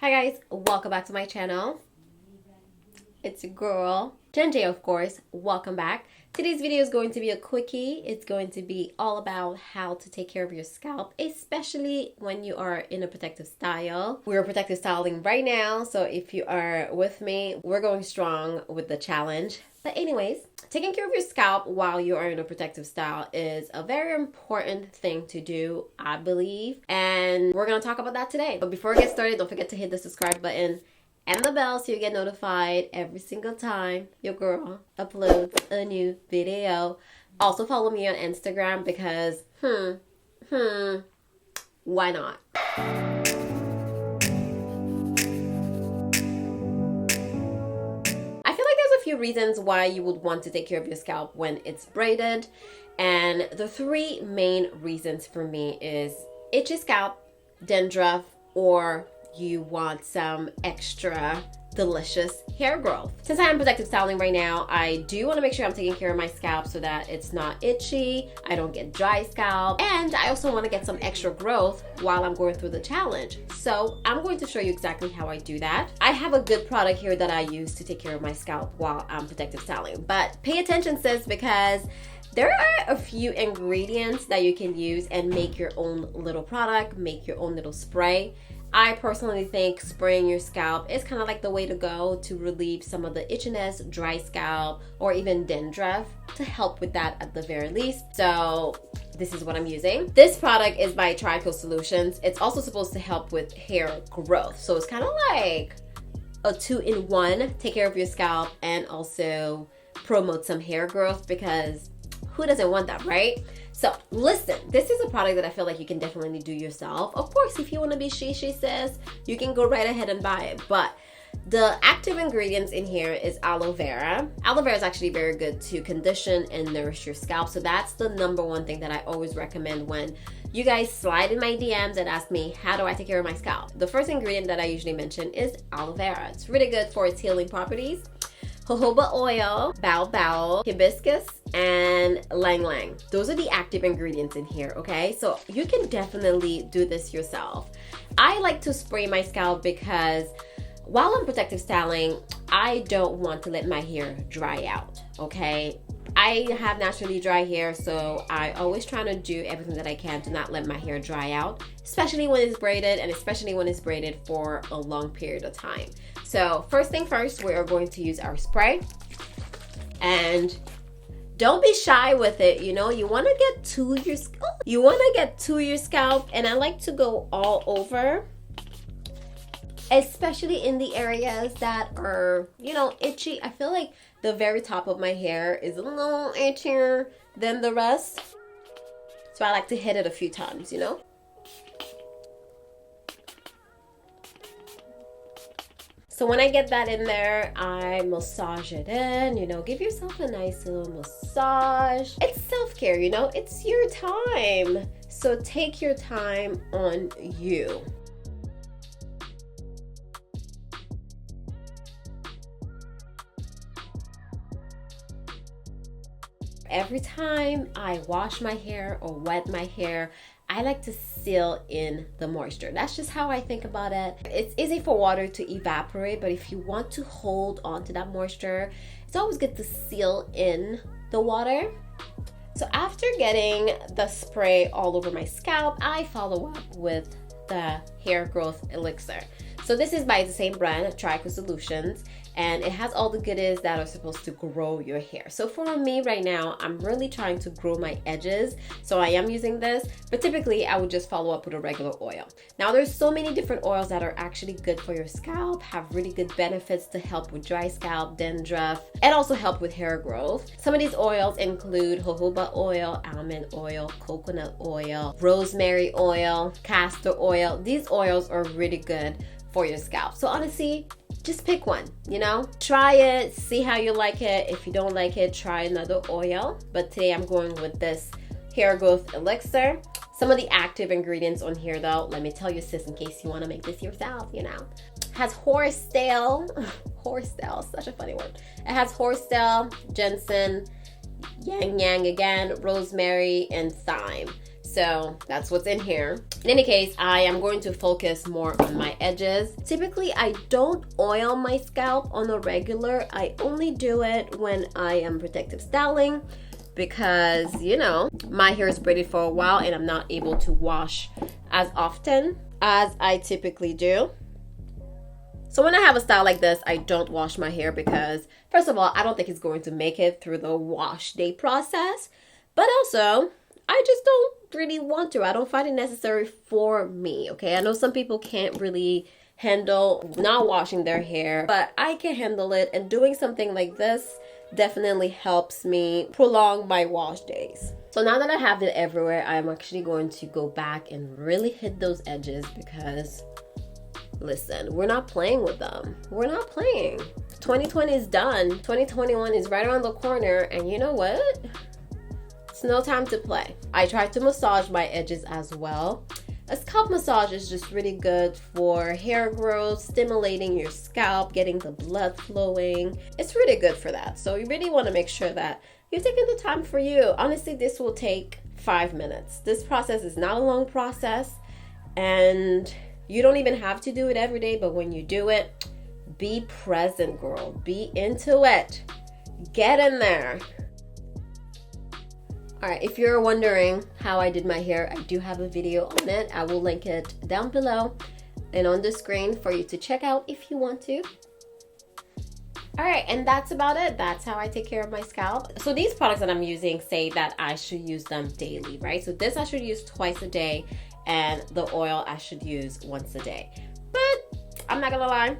Hi guys, welcome back to my channel. It's your girl, Jen J, of course. Welcome back. Today's video is going to be a quickie. It's going to be all about how to take care of your scalp, especially when you are in a protective style. We're protective styling right now, so if you are with me, we're going strong with the challenge. But anyways, taking care of your scalp while you are in a protective style is a very important thing to do, I believe. And we're going to talk about that today. But before we get started, don't forget to hit the subscribe button and the bell so you get notified every single time your girl uploads a new video. Also follow me on Instagram because, why not? Few reasons why you would want to take care of your scalp when it's braided, and the three main reasons for me is itchy scalp, dandruff, or you want some extra delicious hair growth. Since I am protective styling right now, I do want to make sure I'm taking care of my scalp so that it's not itchy, I don't get dry scalp, and I also want to get some extra growth while I'm going through the challenge. So I'm going to show you exactly how I do that. I have a good product here that I use to take care of my scalp while I'm protective styling, but pay attention, sis, because there are a few ingredients that you can use and make your own little product, make your own little spray. I personally think spraying your scalp is kind of like the way to go to relieve some of the itchiness, dry scalp, or even dandruff, to help with that at the very least. So this is what I'm using. This product is by Trico Solutions. It's also supposed to help with hair growth. So it's kind of like a 2-in-1, take care of your scalp and also promote some hair growth, because who doesn't want that, right? So listen, this is a product that I feel like you can definitely do yourself. Of course, if you want to be she says, you can go right ahead and buy it. But the active ingredients in here is aloe vera. Aloe vera is actually very good to condition and nourish your scalp. So that's the number one thing that I always recommend when you guys slide in my DMs and ask me, how do I take care of my scalp? The first ingredient that I usually mention is aloe vera. It's really good for its healing properties. Jojoba oil, baobab, hibiscus, and lang lang. Those are the active ingredients in here, okay? So you can definitely do this yourself. I like to spray my scalp because while I'm protective styling, I don't want to let my hair dry out, okay? I have naturally dry hair, so I always try to do everything that I can to not let my hair dry out, especially when it's braided, and especially when it's braided for a long period of time. So first thing first, we are going to use our spray, and don't be shy with it. You know, you want to get to your scalp. You want to get to your scalp, and I like to go all over, especially in the areas that are, you know, itchy. I feel like the very top of my hair is a little itchier than the rest, so I like to hit it a few times, you know. So when I get that in there, I massage it in, you know, give yourself a nice little massage. It's self-care, you know, it's your time. So take your time on you. Every time I wash my hair or wet my hair, I like to seal in the moisture. That's just how I think about it. It's easy for water to evaporate, but if you want to hold on to that moisture, it's always good to seal in the water. So after getting the spray all over my scalp, I follow up with the hair growth elixir. So this is by the same brand, Trico Solutions, and it has all the goodies that are supposed to grow your hair. So for me right now, I'm really trying to grow my edges, so I am using this, but typically I would just follow up with a regular oil. Now there's so many different oils that are actually good for your scalp, have really good benefits to help with dry scalp, dandruff, and also help with hair growth. Some of these oils include jojoba oil, almond oil, coconut oil, rosemary oil, castor oil. These oils are really good for your scalp. So honestly, just pick one, you know, try it, see how you like it. If you don't like it, try another oil. But today I'm going with this hair growth elixir. Some of the active ingredients on here though, let me tell you, sis, in case you want to make this yourself, you know, has horsetail, horsetail, such a funny word. It has horsetail, ginseng, yang yang again, rosemary, and thyme. So that's what's in here. In any case, I am going to focus more on my edges. Typically, I don't oil my scalp on a regular. I only do it when I am protective styling because, you know, my hair is braided for a while and I'm not able to wash as often as I typically do. So when I have a style like this, I don't wash my hair because, first of all, I don't think it's going to make it through the wash day process. But also, I just don't really want to. I don't find it necessary for me, okay? I know some people can't really handle not washing their hair, but I can handle it. And doing something like this definitely helps me prolong my wash days. So now that I have it everywhere, I'm actually going to go back and really hit those edges because, listen, we're not playing with them. We're not playing. 2020 is done. 2021 is right around the corner, and you know what? It's no time to play. I try to massage my edges as well. A scalp massage is just really good for hair growth, stimulating your scalp, getting the blood flowing. It's really good for that. So you really want to make sure that you're taking the time for you. Honestly, this will take 5 minutes. This process is not a long process, and you don't even have to do it every day, but when you do it, be present, girl. Be into it. Get in there. All right, if you're wondering how I did my hair, I do have a video on it. I will link it down below and on the screen for you to check out if you want to. All right, and that's about it. That's how I take care of my scalp. So these products that I'm using say that I should use them daily, right? So this I should use twice a day, and the oil I should use once a day. But I'm not gonna lie,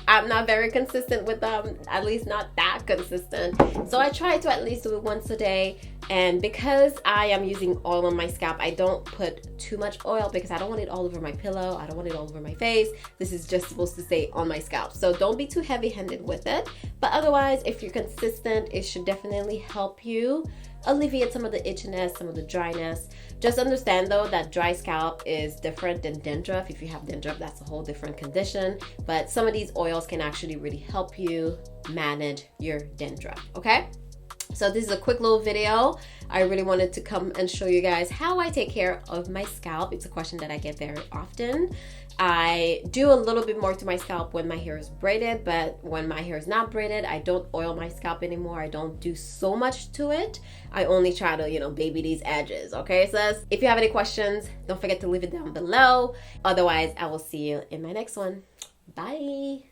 I'm not very consistent with them, at least not that consistent. So I try to at least do it once a day. And because I am using oil on my scalp, I don't put too much oil because I don't want it all over my pillow. I don't want it all over my face. This is just supposed to stay on my scalp. So don't be too heavy-handed with it. But otherwise, if you're consistent, it should definitely help you alleviate some of the itchiness, some of the dryness. Just understand though that dry scalp is different than dandruff. If you have dandruff, that's a whole different condition. But some of these oils can actually really help you manage your dandruff, okay? So this is a quick little video. I really wanted to come and show you guys how I take care of my scalp. It's a question that I get very often. I do a little bit more to my scalp when my hair is braided, but when my hair is not braided, I don't oil my scalp anymore. I don't do so much to it. I only try to, you know, baby these edges, okay, sis? If you have any questions, don't forget to leave it down below. Otherwise, I will see you in my next one. Bye.